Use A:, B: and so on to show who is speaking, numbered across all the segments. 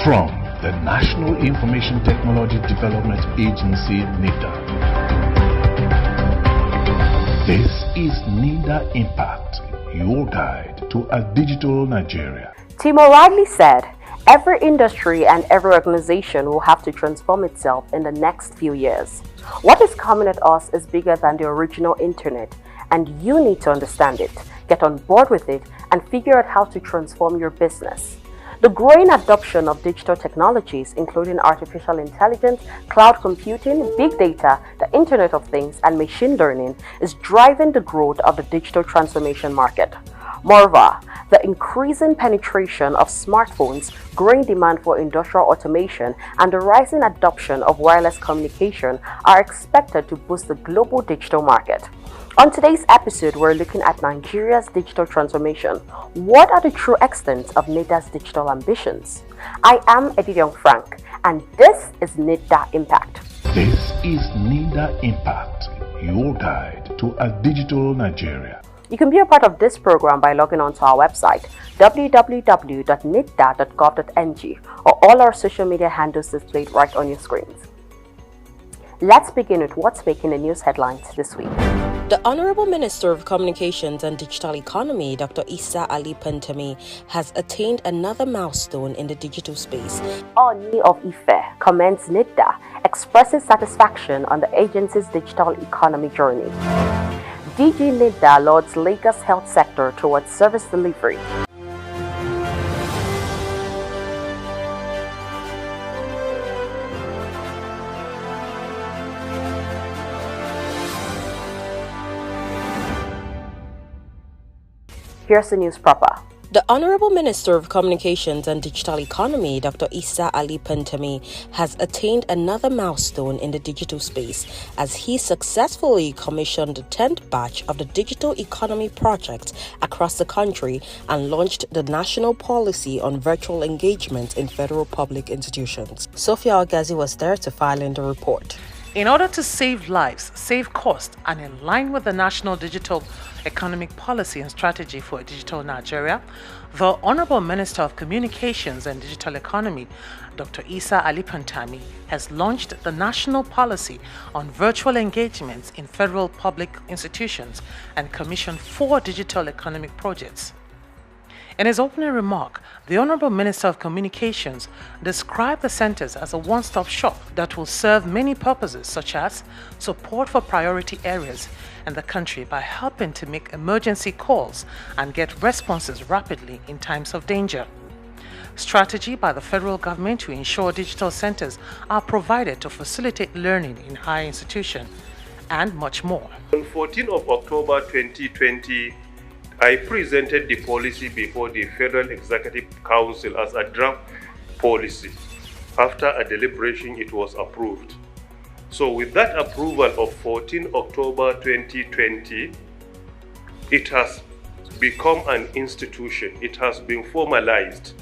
A: From the National Information Technology Development Agency, NITDA. This is NITDA Impact, your guide to a digital Nigeria.
B: Timo rightly said, every industry and every organization will have to transform itself in the next few years. What is coming at us is bigger than the original internet, and you need to understand it, get on board with it, and figure out how to transform your business. The growing adoption of digital technologies, including artificial intelligence, cloud computing, big data, the Internet of Things, and machine learning, is driving the growth of the digital transformation market. Moreover, the increasing penetration of smartphones, growing demand for industrial automation, and the rising adoption of wireless communication are expected to boost the global digital market. On today's episode, we're looking at Nigeria's digital transformation. What are the true extents of NITDA's digital ambitions? I am Edidion Frank, and this is NITDA Impact.
A: This is NITDA Impact, your guide to a digital Nigeria.
B: You can be a part of this program by logging on to our website, www.nitda.gov.ng, or all our social media handles displayed right on your screens. Let's begin with what's making the news headlines this week.
C: The Honorable Minister of Communications and Digital Economy, Dr. Issa Ali Pantami, has attained another milestone in the digital space.
B: Oni of Ife commends NITDA, expresses satisfaction on the agency's digital economy journey. DG NITDA lauds Lagos health sector towards service delivery. Here's the news proper.
C: The Honorable Minister of Communications and Digital Economy, Dr. Issa Ali Pantami, has attained another milestone in the digital space as he successfully commissioned the 10th batch of the Digital Economy project across the country and launched the National Policy on Virtual Engagement in Federal Public Institutions. Sophia Ogazi was there to file in the report.
D: In order to save lives, save cost, and in line with the National Digital Economic Policy and Strategy for a Digital Nigeria, the Honorable Minister of Communications and Digital Economy, Dr. Issa Ali Pantami, has launched the National Policy on Virtual Engagements in Federal Public Institutions and commissioned 4 digital economic projects. In his opening remark, the Honorable Minister of Communications described the centers as a one-stop shop that will serve many purposes, such as support for priority areas in the country by helping to make emergency calls and get responses rapidly in times of danger. Strategy by the federal government to ensure digital centers are provided to facilitate learning in higher institutions, and much more.
E: On 14th of October 2020, I presented the policy before the Federal Executive Council as a draft policy. After a deliberation, it was approved. So with that approval of 14 October 2020, it has become an institution. It has been formalized.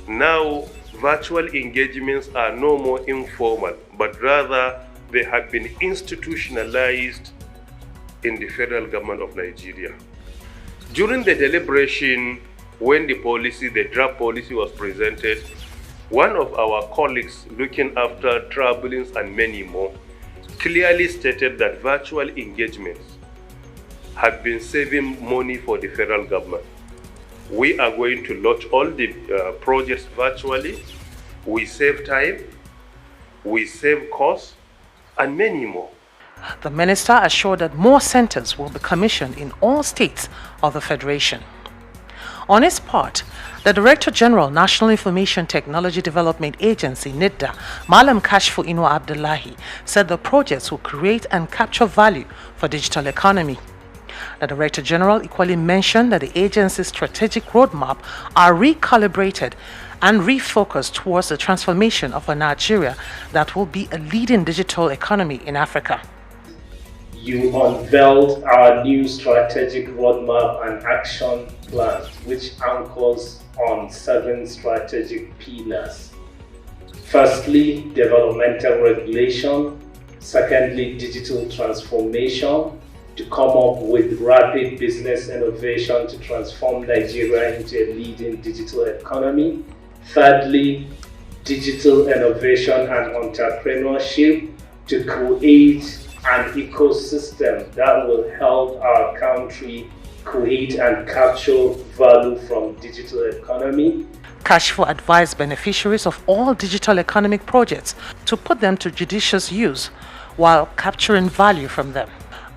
E: Now, virtual engagements are no more informal, but rather they have been institutionalized in the federal government of Nigeria. During the deliberation, when the draft policy was presented, one of our colleagues looking after travelings and many more clearly stated that virtual engagements have been saving money for the federal government. We are going to launch all the projects virtually. We save time, we save costs, and many more.
D: The minister assured that more centers will be commissioned in all states of the Federation. On his part, the Director General, National Information Technology Development Agency, NITDA, Malam Kashfu Inwa Abdullahi, said the projects will create and capture value for digital economy. The Director General equally mentioned that the agency's strategic roadmap are recalibrated and refocused towards the transformation of a Nigeria that will be a leading digital economy in Africa.
F: You unveiled our new strategic roadmap and action plan, which anchors on 7 strategic pillars. Firstly, developmental regulation. Secondly, digital transformation, to come up with rapid business innovation to transform Nigeria into a leading digital economy. Thirdly, digital innovation and entrepreneurship to create an ecosystem that will help our country create and capture value from digital economy.
D: Kashifo advised beneficiaries of all digital economic projects to put them to judicious use while capturing value from them.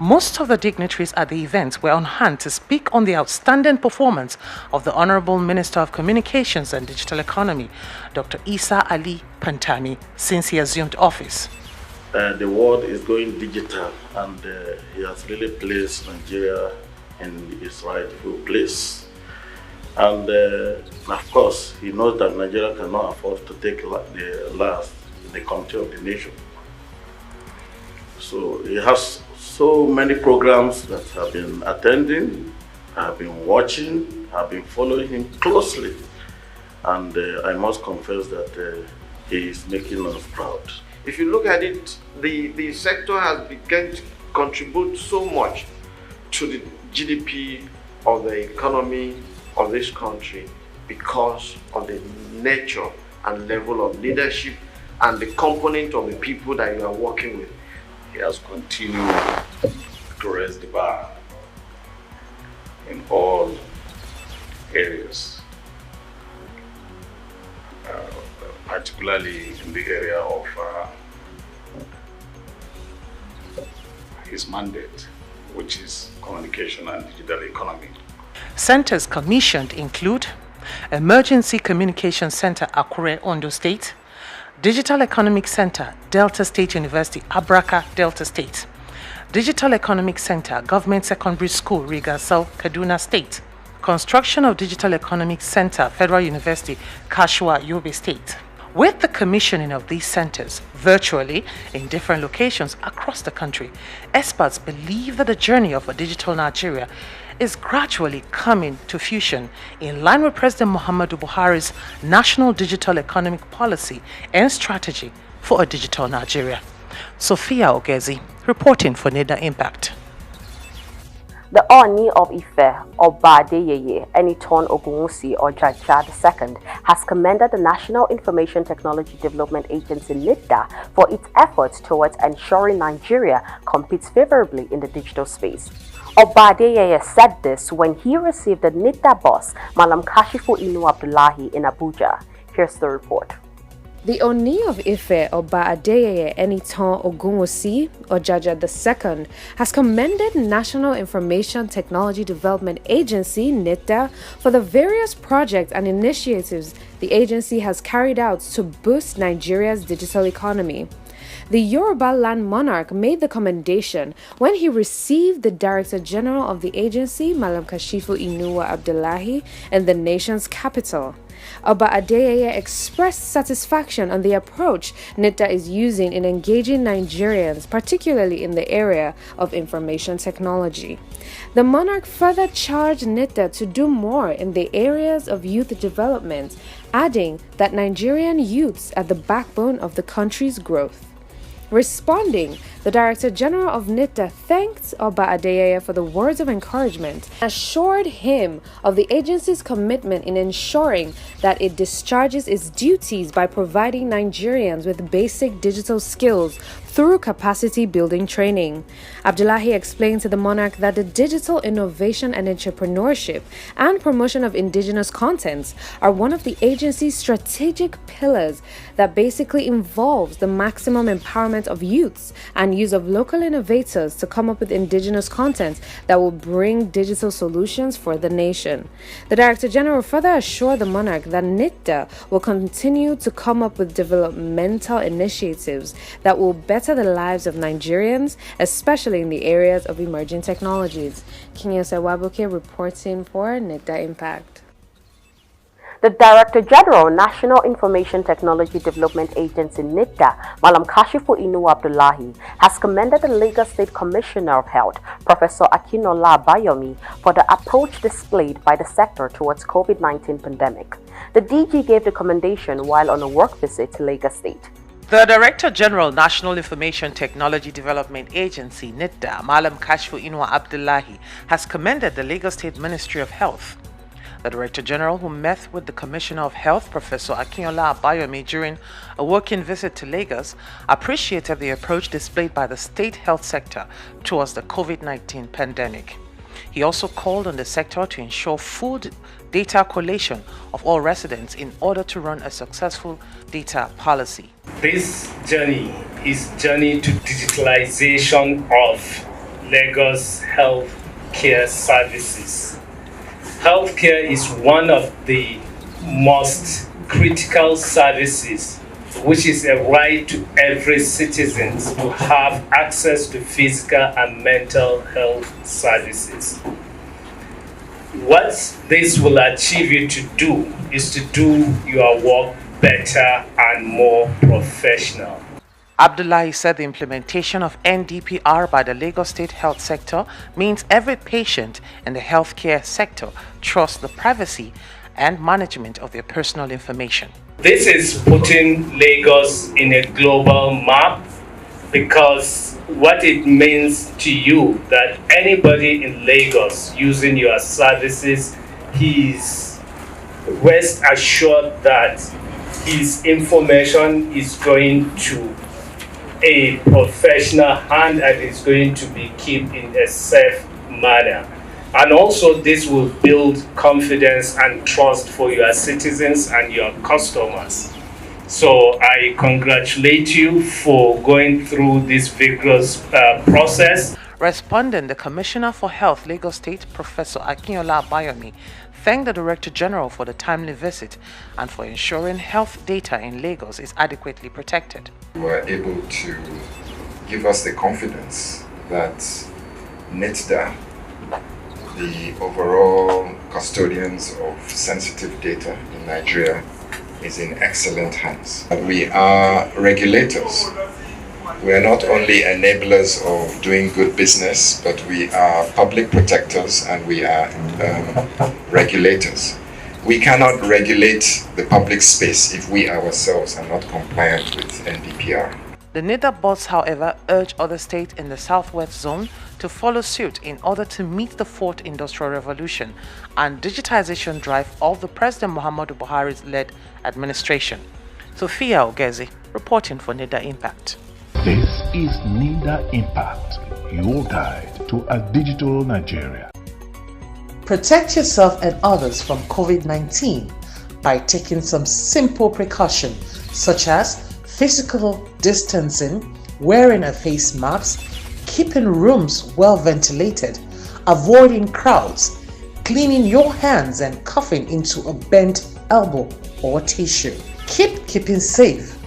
D: Most of the dignitaries at the event were on hand to speak on the outstanding performance of the Honorable Minister of Communications and Digital Economy, Dr. Isa Ali Pantami, since he assumed office.
G: The world is going digital, and he has really placed Nigeria in its rightful place. And of course, he knows that Nigeria cannot afford to take the last in the country of the nation. So he has so many programs that have been attending, have been watching, have been following him closely. And I must confess that he is making us proud.
H: If you look at it, the sector has begun to contribute so much to the GDP of the economy of this country because of the nature and level of leadership and the component of the people that you are working with.
I: He has continued to raise the bar in all areas, particularly in the area of his mandate, which is communication and digital economy.
D: Centers commissioned include Emergency Communication Center, Akure, Ondo State; Digital Economic Center, Delta State University, Abraka, Delta State; Digital Economic Center, Government Secondary School, Rigasal, Kaduna State; Construction of Digital Economic Center, Federal University, Kashua, Yobe State. With the commissioning of these centers virtually in different locations across the country, experts believe that the journey of a digital Nigeria is gradually coming to fruition in line with President Muhammadu Buhari's National Digital Economic Policy and Strategy for a Digital Nigeria. Sophia Ogezi, reporting for NITDA Impact.
B: The Oni of Ife, or Adeyeye Eniton Ogunwusi or Jaja II, has commended the National Information Technology Development Agency NITDA for its efforts towards ensuring Nigeria competes favorably in the digital space. Oba Adeyeye said this when he received the NITDA boss, Malam Kashifo Inu Abdullahi, in Abuja. Here's the report.
J: The Oni of Ife, Oba Adeyeye Eniton Ogunwusi, or Jaja II, has commended National Information Technology Development Agency, NITDA, for the various projects and initiatives the agency has carried out to boost Nigeria's digital economy. The Yoruba land monarch made the commendation when he received the Director General of the agency, Malam Kashifo Inuwa Abdullahi, in the nation's capital. Oba Adeyeye expressed satisfaction on the approach NITDA is using in engaging Nigerians, particularly in the area of information technology. The monarch further charged NITDA to do more in the areas of youth development, adding that Nigerian youths are the backbone of the country's growth. Responding, the Director General of NITDA thanked Oba Adeyeye for the words of encouragement and assured him of the agency's commitment in ensuring that it discharges its duties by providing Nigerians with basic digital skills through capacity building training. Abdullahi explained to the monarch that the digital innovation and entrepreneurship and promotion of indigenous contents are one of the agency's strategic pillars that basically involves the maximum empowerment of youths and use of local innovators to come up with indigenous content that will bring digital solutions for the nation. The Director General further assured the monarch that NITDA will continue to come up with developmental initiatives that will better the lives of Nigerians, especially in the areas of emerging technologies. Kinyose Wabuke reporting for NITDA Impact.
B: The Director General, National Information Technology Development Agency NITDA, Malam Kashifo Inu Abdullahi, has commended the Lagos State Commissioner of Health, Professor Akinola Abayomi, for the approach displayed by the sector towards COVID-19 pandemic. The DG gave the commendation while on a work visit to Lagos State.
D: The Director General, National Information Technology Development Agency, NITDA, Malam Kashifo Inu Abdullahi, has commended the Lagos State Ministry of Health, The Director General, who met with the Commissioner of Health, Professor Akinyola Abayomi, during a working visit to Lagos, appreciated the approach displayed by the state health sector towards the COVID-19 pandemic. He also called on the sector to ensure full data collation of all residents in order to run a successful data policy.
F: This journey is journey to digitalization of Lagos health care services. Healthcare is one of the most critical services, which is a right to every citizen to have access to physical and mental health services. What this will achieve you to do is to do your work better and more professional.
D: Abdullahi said the implementation of NDPR by the Lagos State Health Sector means every patient in the healthcare sector trusts the privacy and management of their personal information.
F: This is putting Lagos in a global map, because what it means to you that anybody in Lagos using your services, he's rest assured that his information is going to a professional hand and is going to be kept in a safe manner. And also this will build confidence and trust for your citizens and your customers. So I congratulate you for going through this vigorous process.
D: Responding, the Commissioner for Health, Lagos State, Professor Akinyola Abayomi, thanked the Director General for the timely visit and for ensuring health data in Lagos is adequately protected.
K: We were able to give us the confidence that NITDA, the overall custodians of sensitive data in Nigeria, is in excellent hands. We are regulators. We are not only enablers of doing good business, but we are public protectors and we are regulators. We cannot regulate the public space if we ourselves are not compliant with NDPR.
D: The NITDA boss, however, urged other states in the Southwest Zone to follow suit in order to meet the fourth industrial revolution and digitization drive of the President Muhammadu Buhari's led administration. Sophia Ogezi, reporting for NITDA Impact.
A: This is NITDA Impact, your guide to a digital Nigeria.
L: Protect yourself and others from COVID-19 by taking some simple precautions such as physical distancing, wearing a face mask, keeping rooms well ventilated, avoiding crowds, cleaning your hands and coughing into a bent elbow or tissue. Keep keeping safe.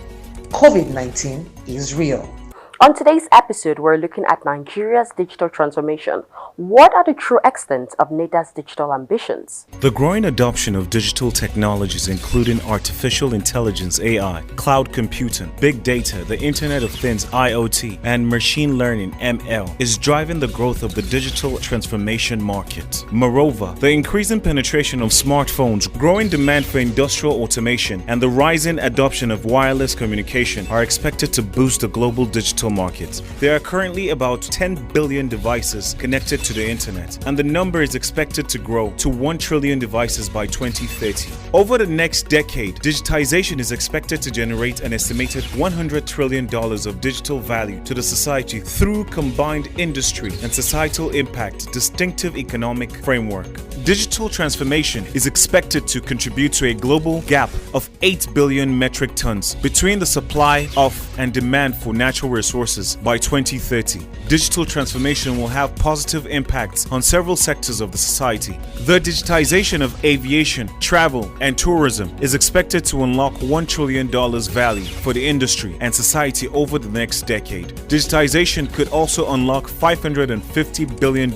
L: COVID-19 is real.
B: On today's episode, we're looking at Nigeria's digital transformation. What are the true extent of NITDA's digital ambitions?
M: The growing adoption of digital technologies, including artificial intelligence (AI), cloud computing, big data, the Internet of Things (IoT), and machine learning (ML), is driving the growth of the digital transformation market. Moreover, the increasing penetration of smartphones, growing demand for industrial automation, and the rising adoption of wireless communication are expected to boost the global digital market. There are currently about 10 billion devices connected to the internet, and the number is expected to grow to 1 trillion devices by 2030. Over the next decade, digitization is expected to generate an estimated $100 trillion of digital value to the society through combined industry and societal impact distinctive economic framework. Digital transformation is expected to contribute to a global gap of 8 billion metric tons between the supply of and demand for natural resources by 2030. Digital transformation will have positive impacts on several sectors of the society. The digitization of aviation, travel, and tourism is expected to unlock $1 trillion value for the industry and society over the next decade. Digitization could also unlock $550 billion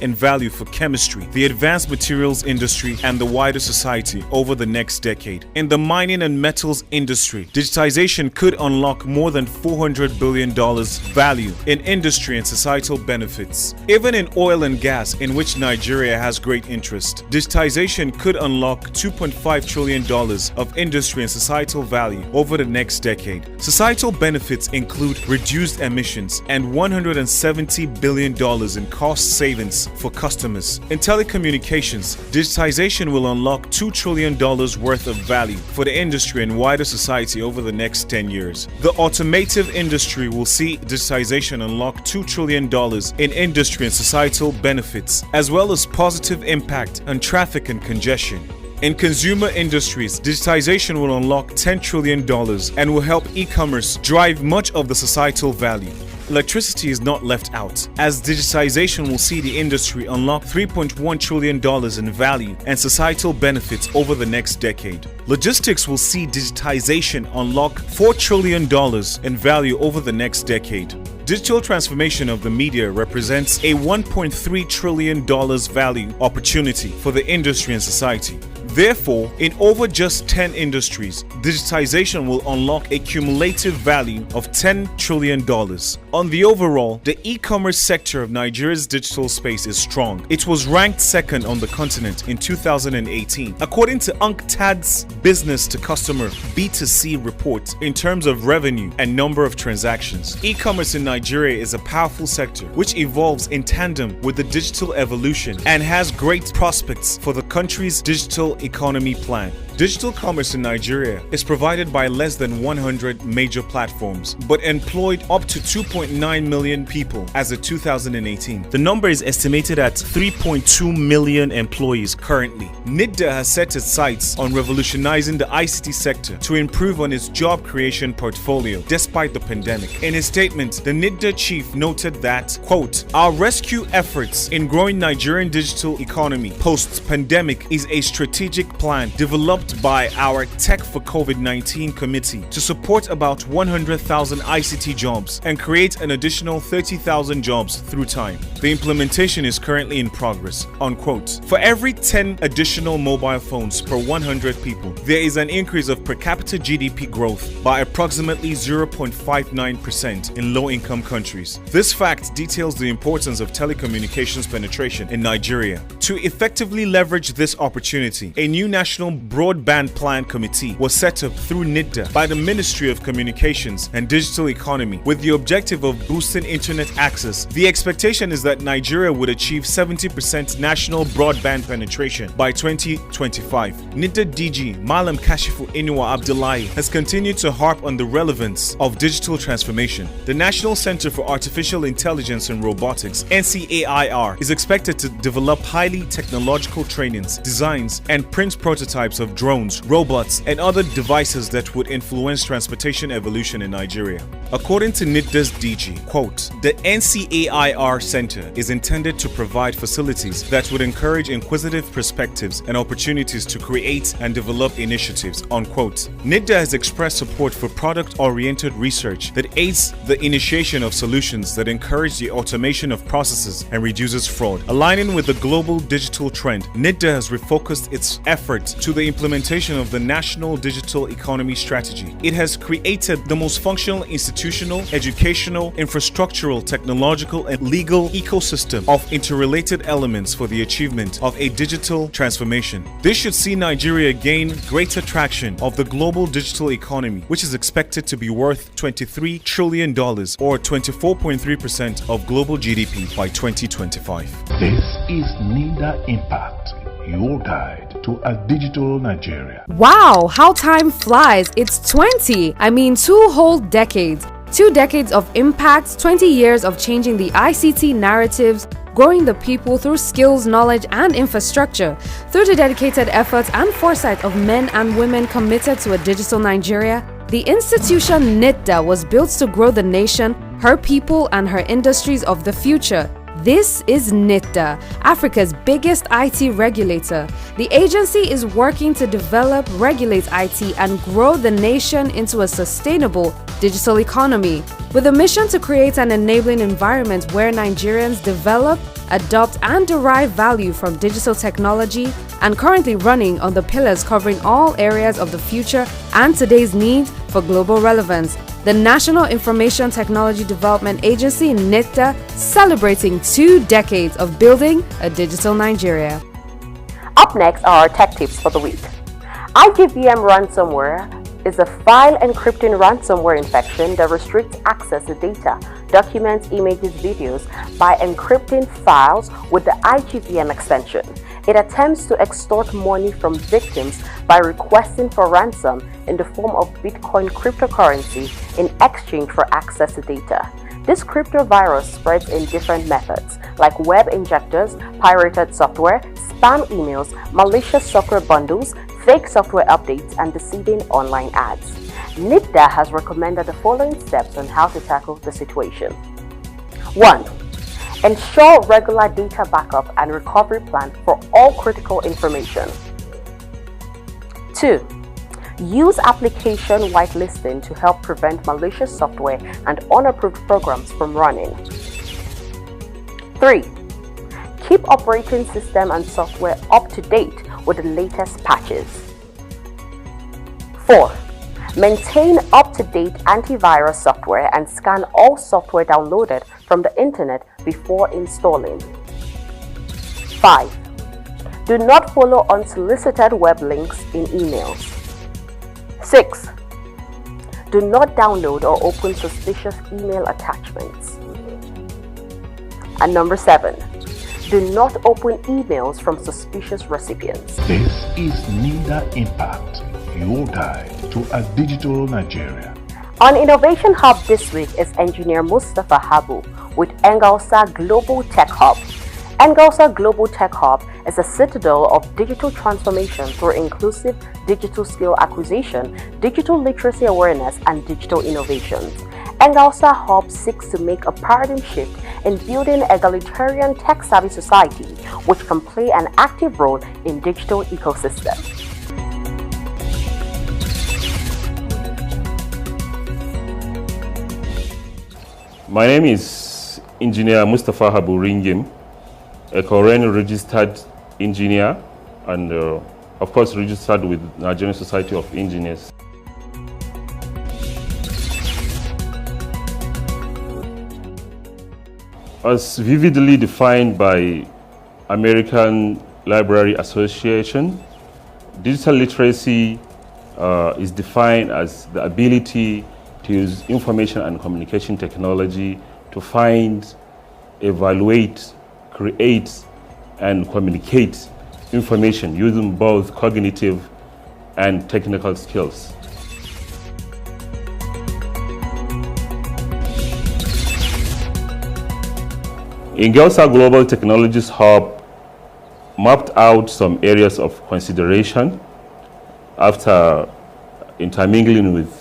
M: in value for chemistry, the advanced materials industry, and the wider society over the next decade. In the mining and metals industry, digitization could unlock more than $400 billion value in industry and societal benefits. Even in oil and gas, in which Nigeria has great interest, digitization could unlock $2.5 trillion of industry and societal value over the next decade. Societal benefits include reduced emissions and $170 billion in cost savings for customers. In telecommunications, telecommunications, digitization will unlock $2 trillion worth of value for the industry and wider society over the next 10 years. The automotive industry will see digitization unlock $2 trillion in industry and societal benefits, as well as positive impact on traffic and congestion. In consumer industries, digitization will unlock $10 trillion and will help e-commerce drive much of the societal value. Electricity is not left out, as digitization will see the industry unlock $3.1 trillion in value and societal benefits over the next decade. Logistics will see digitization unlock $4 trillion in value over the next decade. Digital transformation of the media represents a $1.3 trillion value opportunity for the industry and society. Therefore, in over just 10 industries, digitization will unlock a cumulative value of $10 trillion. On the overall, the e-commerce sector of Nigeria's digital space is strong. It was ranked second on the continent in 2018, according to UNCTAD's Business to Customer B2C report in terms of revenue and number of transactions. E-commerce in Nigeria is a powerful sector which evolves in tandem with the digital evolution and has great prospects for the country's digital economy plan. Digital commerce in Nigeria is provided by less than 100 major platforms, but employed up to 2.9 million people as of 2018. The number is estimated at 3.2 million employees currently. NITDA has set its sights on revolutionizing the ICT sector to improve on its job creation portfolio despite the pandemic. In his statement, the NITDA chief noted that, quote, "Our rescue efforts in growing Nigerian digital economy post-pandemic is a strategic plan developed by our Tech for COVID-19 committee to support about 100,000 ICT jobs and create an additional 30,000 jobs through time. The implementation is currently in progress," unquote. For every 10 additional mobile phones per 100 people, there is an increase of per capita GDP growth by approximately 0.59% in low-income countries. This fact details the importance of telecommunications penetration in Nigeria. To effectively leverage this opportunity, a new national broadband plan committee was set up through NITDA by the Ministry of Communications and Digital Economy with the objective of boosting internet access. The expectation is that Nigeria would achieve 70% national broadband penetration by 2025. NITDA DG Malam Kashifu Inuwa Abdullahi has continued to harp on the relevance of digital transformation. The National Center for Artificial Intelligence and Robotics, NCAIR, is expected to develop highly technological trainings, designs, and print prototypes of drones, robots, and other devices that would influence transportation evolution in Nigeria. According to NITDA's DG, quote, "The NCAIR Center is intended to provide facilities that would encourage inquisitive perspectives and opportunities to create and develop initiatives," unquote. NITDA has expressed support for product-oriented research that aids the initiation of solutions that encourage the automation of processes and reduces fraud. Aligning with the global digital trend, NITDA has refocused its efforts to the implementation of the National Digital Economy Strategy. It has created the most functional institutional, educational, infrastructural, technological, and legal ecosystem of interrelated elements for the achievement of a digital transformation. This should see Nigeria gain greater traction of the global digital economy, which is expected to be worth $23 trillion or 24.3% of global GDP by 2025.
A: This is NITDA Impact, your guide to a digital Nigeria.
J: Wow, how time flies. It's 2 whole decades. 2 decades of impact, 20 years of changing the ICT narratives, growing the people through skills, knowledge, and infrastructure. Through the dedicated efforts and foresight of men and women committed to a digital Nigeria, the institution NITDA was built to grow the nation, her people, and her industries of the future. This is NITDA, Africa's biggest IT regulator. The agency is working to develop, regulate IT, and grow the nation into a sustainable digital economy, with a mission to create an enabling environment where Nigerians develop, adopt, and derive value from digital technology, and currently running on the pillars covering all areas of the future and today's need for global relevance. The National Information Technology Development Agency, NITDA, celebrating 2 decades of building a digital Nigeria.
B: Up next are our tech tips for the week. IJVM ransomware is a file encrypting ransomware infection that restricts access to data, documents, images, videos by encrypting files with the IJVM extension. It attempts to extort money from victims by requesting for ransom in the form of Bitcoin cryptocurrency in exchange for access to data. This cryptovirus spreads in different methods, like web injectors, pirated software, spam emails, malicious software bundles, fake software updates, and deceiving online ads. NITDA has recommended the following steps on how to tackle the situation. 1. Ensure regular data backup and recovery plan for all critical information. 2. Use application whitelisting to help prevent malicious software and unapproved programs from running. 3. Keep operating system and software up to date with the latest patches. 4. Maintain up-to-date antivirus software and scan all software downloaded from the internet before installing. 5. Do not follow unsolicited web links in emails. 6. Do not download or open suspicious email attachments. And number 7. Do not open emails from suspicious recipients.
A: This is NITDA Impact, your guide to a digital Nigeria.
B: On Innovation Hub this week is engineer Mustafa Habu with Engausa Global Tech Hub. Engausa Global Tech Hub is a citadel of digital transformation through inclusive digital skill acquisition, digital literacy awareness, and digital innovations. Engausa Hub seeks to make a paradigm shift in building egalitarian tech-savvy society, which can play an active role in digital ecosystem.
N: My name is Engineer Mustafa Habu Ringim, a Korean registered engineer and of course registered with Nigerian Society of Engineers. As vividly defined by American Library Association, digital literacy is defined as the ability to use information and communication technology to find, evaluate, create, and communicate information using both cognitive and technical skills. Engausa Global Technologies Hub mapped out some areas of consideration after intermingling with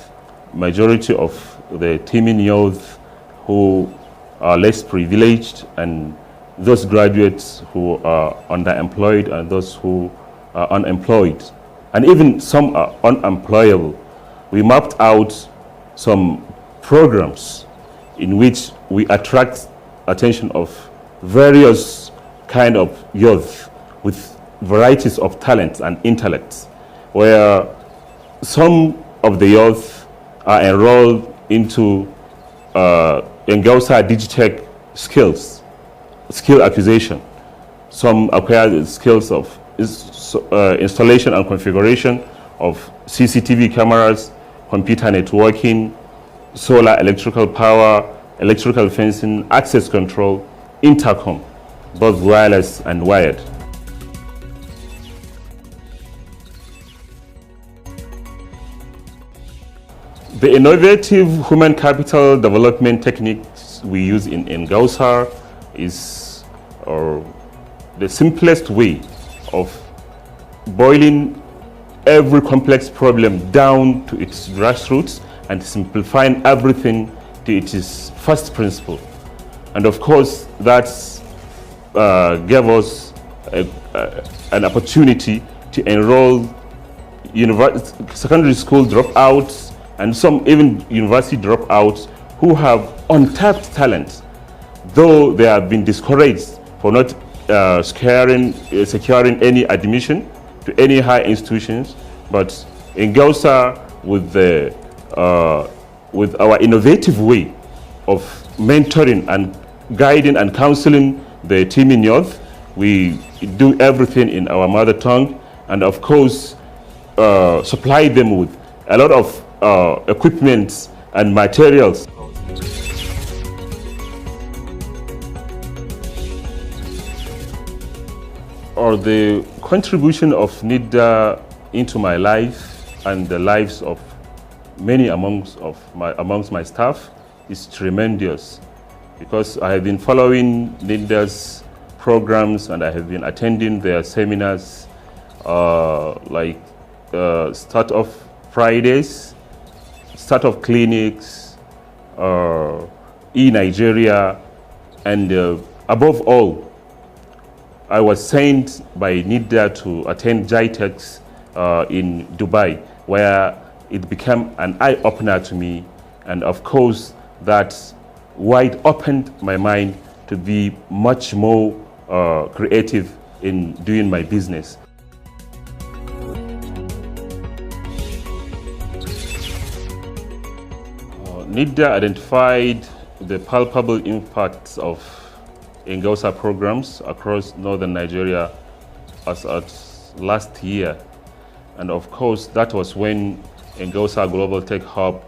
N: majority of the teeming youth who are less privileged and those graduates who are underemployed and those who are unemployed, and even some are unemployable. We mapped out some programs in which we attract attention of various kind of youth with varieties of talents and intellects, where some of the youth are enrolled into Engausa Digitech skill acquisition. Some acquire the skills of installation and configuration of CCTV cameras, computer networking, solar electrical power, electrical fencing, access control, intercom, both wireless and wired. The innovative human capital development techniques we use in Engausa is the simplest way of boiling every complex problem down to its grassroots and simplifying everything to its first principle. And of course, that gave us an opportunity to enroll secondary school dropouts and some even university dropouts who have untapped talent, though they have been discouraged for not securing any admission to any high institutions. But in Engausa, with our innovative way of mentoring and guiding and counseling the teeming youth, we do everything in our mother tongue, and of course supply them with a lot of equipment and materials. or the contribution of NITDA into my life and the lives of many amongst my staff is tremendous, because I have been following NITDA's programs and I have been attending their seminars like Start-up Fridays, Start-up Clinics, Nigeria, and above all, I was sent by NITDA to attend GITEX in Dubai, where it became an eye-opener to me, and of course that wide opened my mind to be much more creative in doing my business. NITDA identified the palpable impacts of Ingausa programs across northern Nigeria as at last year. And of course, that was when Ingausa Global Tech Hub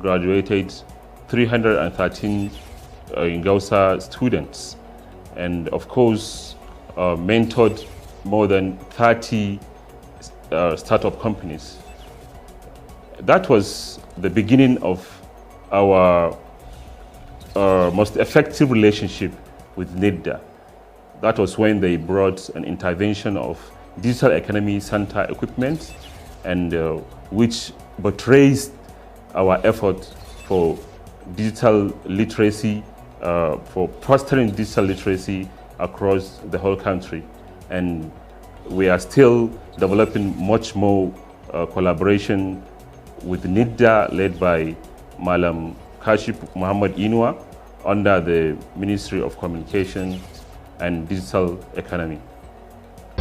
N: graduated 313 Ingausa students. And of course, mentored more than 30 startup companies. That was the beginning of our most effective relationship with NITDA. That was when they brought an intervention of digital economy center equipment, and which buttressed our effort for digital literacy, for fostering digital literacy across the whole country. And we are still developing much more collaboration with NITDA, led by Malam Kashif Muhammad Inua, under the Ministry of Communications and Digital Economy.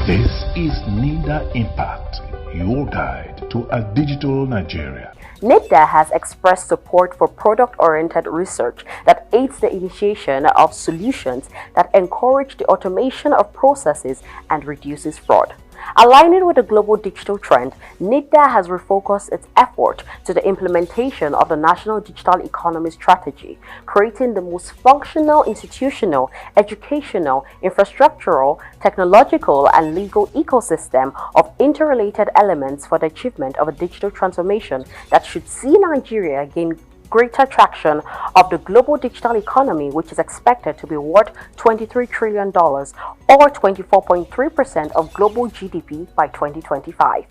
A: This is NITDA Impact, your guide to a digital Nigeria.
B: NITDA has expressed support for product-oriented research that aids the initiation of solutions that encourage the automation of processes and reduces fraud. Aligning with the global digital trend, NITDA has refocused its effort to the implementation of the National Digital Economy Strategy, creating the most functional institutional, educational, infrastructural, technological, and legal ecosystem of interrelated elements for the achievement of a digital transformation that should see Nigeria gain greater traction of the global digital economy, which is expected to be worth $23 trillion or 24.3% of global GDP by 2025.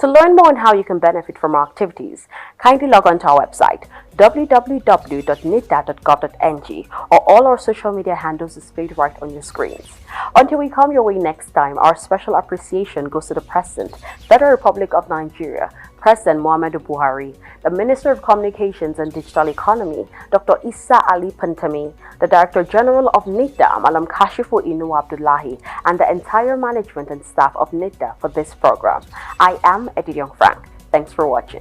B: To learn more on how you can benefit from our activities, kindly log on to our website www.nitda.gov.ng, or all our social media handles displayed right on your screens. Until we come your way next time, our special appreciation goes to the President, Federal Republic of Nigeria, President Muhammadu Buhari, the Minister of Communications and Digital Economy, Dr. Issa Ali Pantami, the Director General of NITDA, Malam Kashifu Inu Abdullahi, and the entire management and staff of NITDA for this program. I am Eddie Young Frank. Thanks for watching.